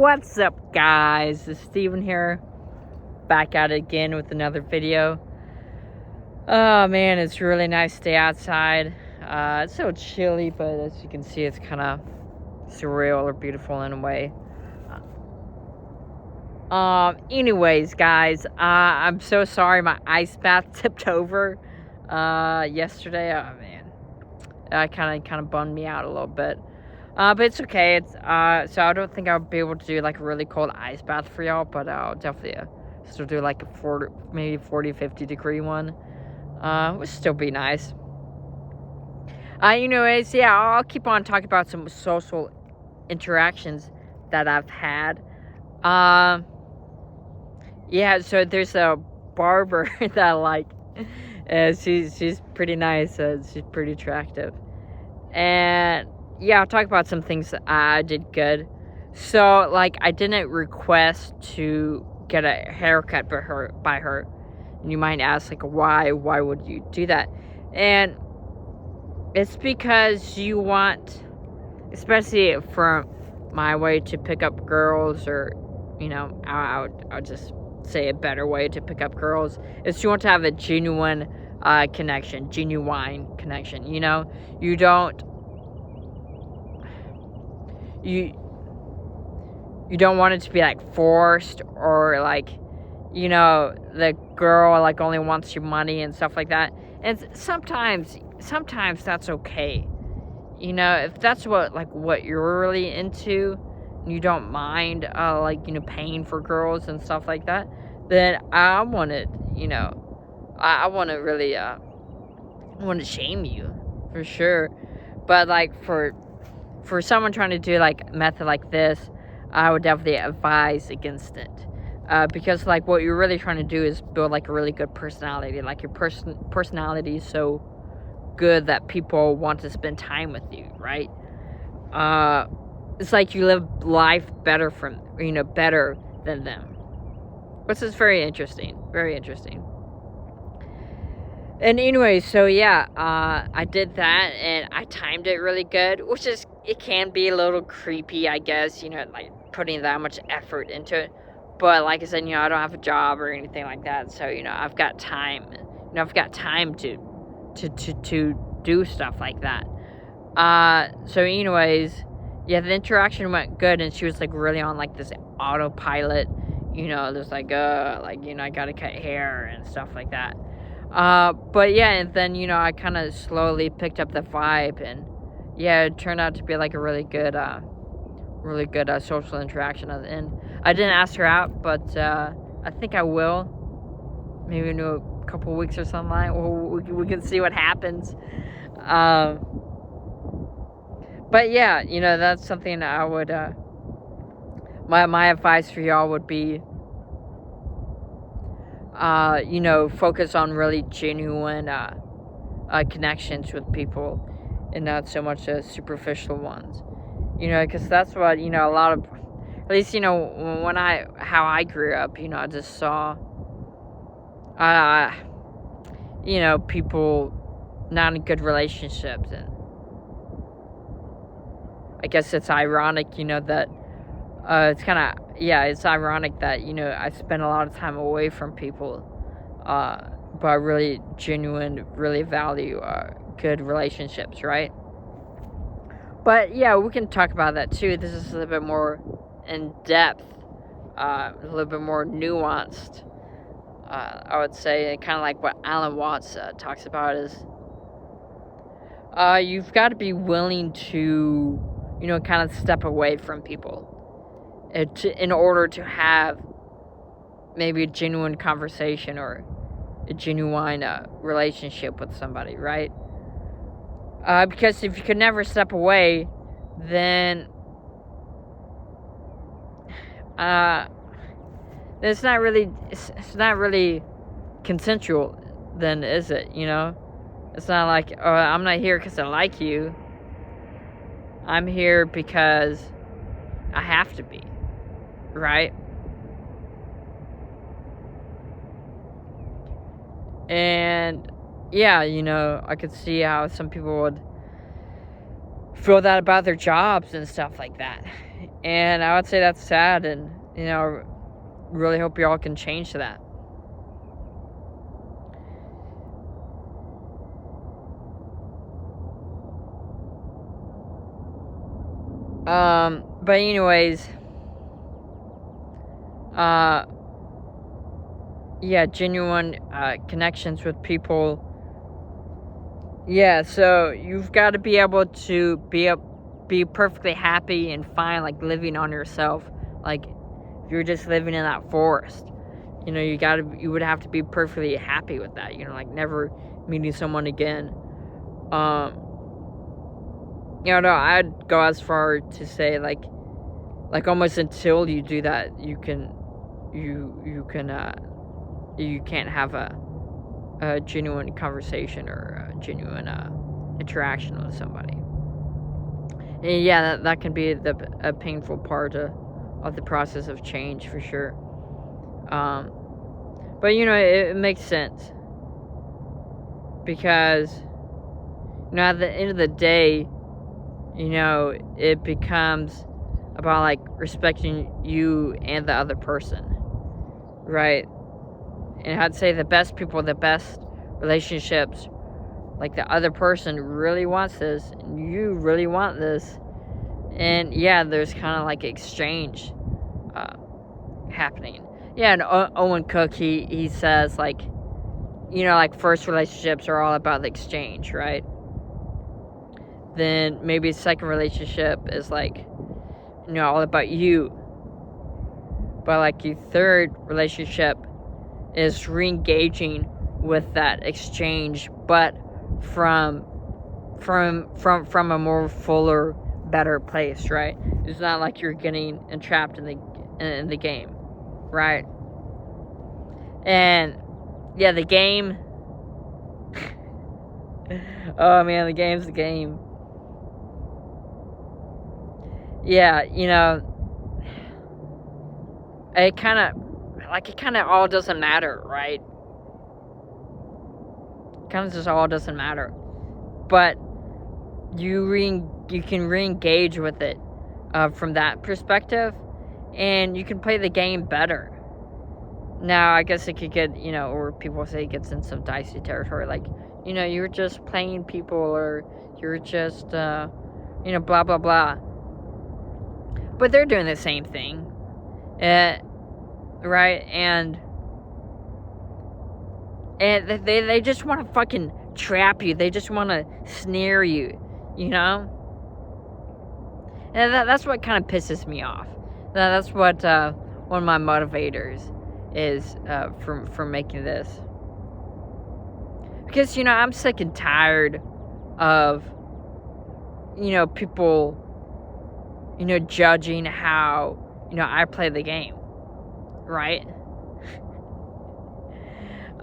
What's up, guys? It's Steven here, back at it again with another video. Oh man, it's a really nice day outside. It's so chilly, but as you can see, it's kind of surreal or beautiful in a way. Anyways, guys, I'm so sorry my ice bath tipped over yesterday. Oh man, that kind of bummed me out a little bit. But it's okay. It's so I don't think I'll be able to do like a really cold ice bath for y'all, but I'll definitely still do like a 40-50 degree one. Would still be nice. Anyways, yeah, I'll keep on talking about some social interactions that I've had. Yeah, so there's a barber that I like. She's pretty nice. She's pretty attractive, and yeah, I'll talk about some things that I did good. So, like, I didn't request to get a haircut by her. And you might ask, like, why? Why would you do that? And it's because you want, especially for my way to pick up girls, or, I'll just say a better way to pick up girls, is you want to have a genuine connection, you don't. You don't want it to be like forced, or like, the girl like only wants your money and stuff like that. And sometimes that's okay. If that's what you're really into, and you don't mind paying for girls and stuff like that, then I want to I want to really I want to shame you for sure. But like for someone trying to do like a method like this, I would definitely advise against it. Because like what you're really trying to do is build like a really good personality. Like your personality is so good that people want to spend time with you, right? It's like you live life better better than them. Which is very interesting. Very interesting. And anyway, so yeah, I did that, and I timed it really good, which is, it can be a little creepy, I guess, like putting that much effort into it. But like I said, I don't have a job or anything like that, so I've got time. I've got time to do stuff like that. So anyways, yeah, the interaction went good, and she was like really on like this autopilot. There's like I gotta cut hair and stuff like that. But yeah, and then, I kind of slowly picked up the vibe, and yeah, it turned out to be like a really good social interaction at the end. I didn't ask her out, but, I think I will, maybe in a couple weeks or something like that. We can see what happens. But yeah, that's something that I would, my advice for y'all would be, focus on really genuine connections with people, and not so much superficial ones. Because that's what, a lot of, at least, how I grew up, I just saw, people not in good relationships. And I guess it's ironic, that it's ironic that, I spend a lot of time away from people, but I really really value good relationships, right? But yeah, we can talk about that too. This is a little bit more in depth, a little bit more nuanced, I would say, kind of like what Alan Watts talks about is, you've got to be willing to, kind of step away from people, in order to have maybe a genuine conversation or a genuine relationship with somebody, right? Because if you could never step away, then it's not really consensual, then, is it? It's not like, oh, I'm not here because I like you. I'm here because I have to be, right? And yeah, I could see how some people would feel that about their jobs and stuff like that. And I would say that's sad, and, you know, really hope y'all can change that. But anyways, yeah, genuine connections with people. Yeah, so you've got to be able to be perfectly happy and fine, like living on yourself. Like if you're just living in that forest, you know, you would have to be perfectly happy with that. You know, like never meeting someone again. You know, no, I'd go as far to say like almost until you do that, you can't have a genuine conversation or a genuine interaction with somebody. And yeah, that can be a painful part of the process of change for sure. But you know, it makes sense because, you know, at the end of the day, you know, it becomes about like respecting you and the other person, right? And I'd say the best people, the best relationships, like the other person really wants this and you really want this, and yeah, there's kind of like exchange happening. Yeah, and Owen Cook, he says like, you know, like first relationships are all about the exchange, right? Then maybe a second relationship is like, you know, all about you. But like your third relationship is re-engaging with that exchange, but from a more fuller, better place, right? It's not like you're getting entrapped in the game, right? And yeah, the game. Oh man, the game's the game. Yeah, you know, it kind of all doesn't matter, right? Kind of just all doesn't matter, but you can re-engage with it from that perspective, and you can play the game better. Now, I guess it could get, you know, or people say it gets in some dicey territory, like, you know, you're just playing people, or you're just, you know, blah blah blah. But they're doing the same thing, right? And they just want to fucking trap you. They just want to snare you, you know? And that's what kind of pisses me off. That's what one of my motivators is for making this. Because, you know, I'm sick and tired of, you know, people, you know, judging how, you know, I play the game, right?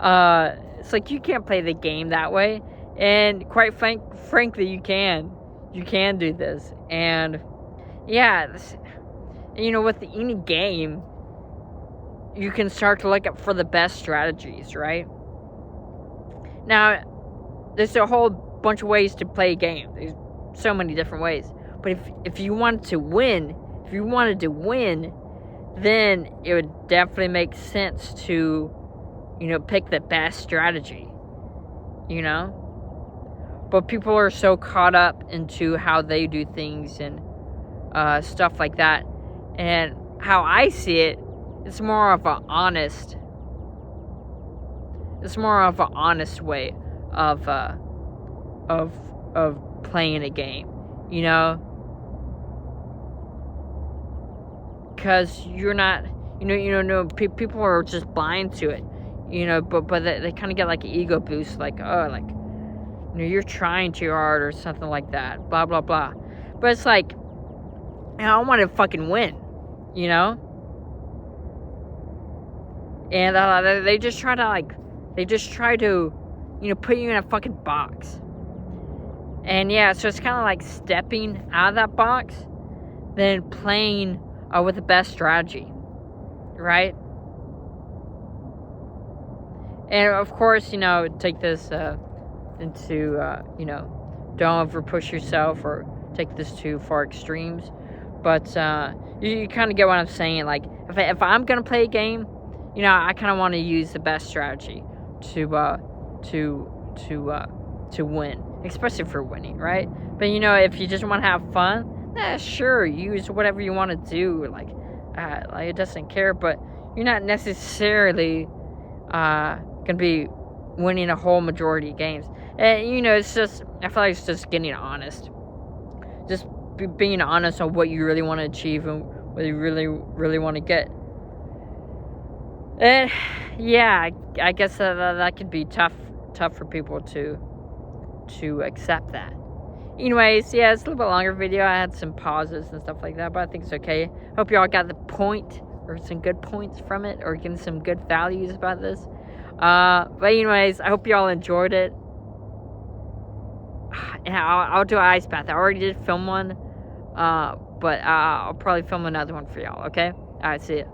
It's like you can't play the game that way, and quite frankly, you can do this, and yeah, you know, with any game, you can start to look up for the best strategies, right? Now, there's a whole bunch of ways to play a game. There's so many different ways, but if you wanted to win, then it would definitely make sense to, you know, pick the best strategy, you know? But people are so caught up into how they do things and stuff like that. And how I see it, it's more of an honest way of playing a game, you know? Because you're not, people are just blind to it. You know, but they kind of get like an ego boost, like, oh, like, you know, you're trying too hard or something like that, blah blah blah. But it's like, you know, I want to fucking win, you know. And they just try to, you know, put you in a fucking box. And yeah, so it's kind of like stepping out of that box, then playing with the best strategy, right? And of course, you know, take this into, you know, don't over push yourself, or take this to far extremes. But you kind of get what I'm saying. Like, if I'm gonna play a game, you know, I kind of want to use the best strategy to win, especially for winning, right? But you know, if you just want to have fun, sure, use whatever you want to do. Like it doesn't care. But you're not necessarily gonna be winning a whole majority of games. And you know, it's just, I feel like it's just getting honest, just being honest on what you really want to achieve and what you really want to get. And yeah, I guess that could be tough for people to accept that. Anyways, yeah, it's a little bit longer video. I had some pauses and stuff like that, but I think it's okay. Hope y'all got the point, or some good points from it, or getting some good values about this. But anyways, I hope y'all enjoyed it. And I'll do an ice bath. I already did film one, but I'll probably film another one for y'all, okay? Alright, see ya.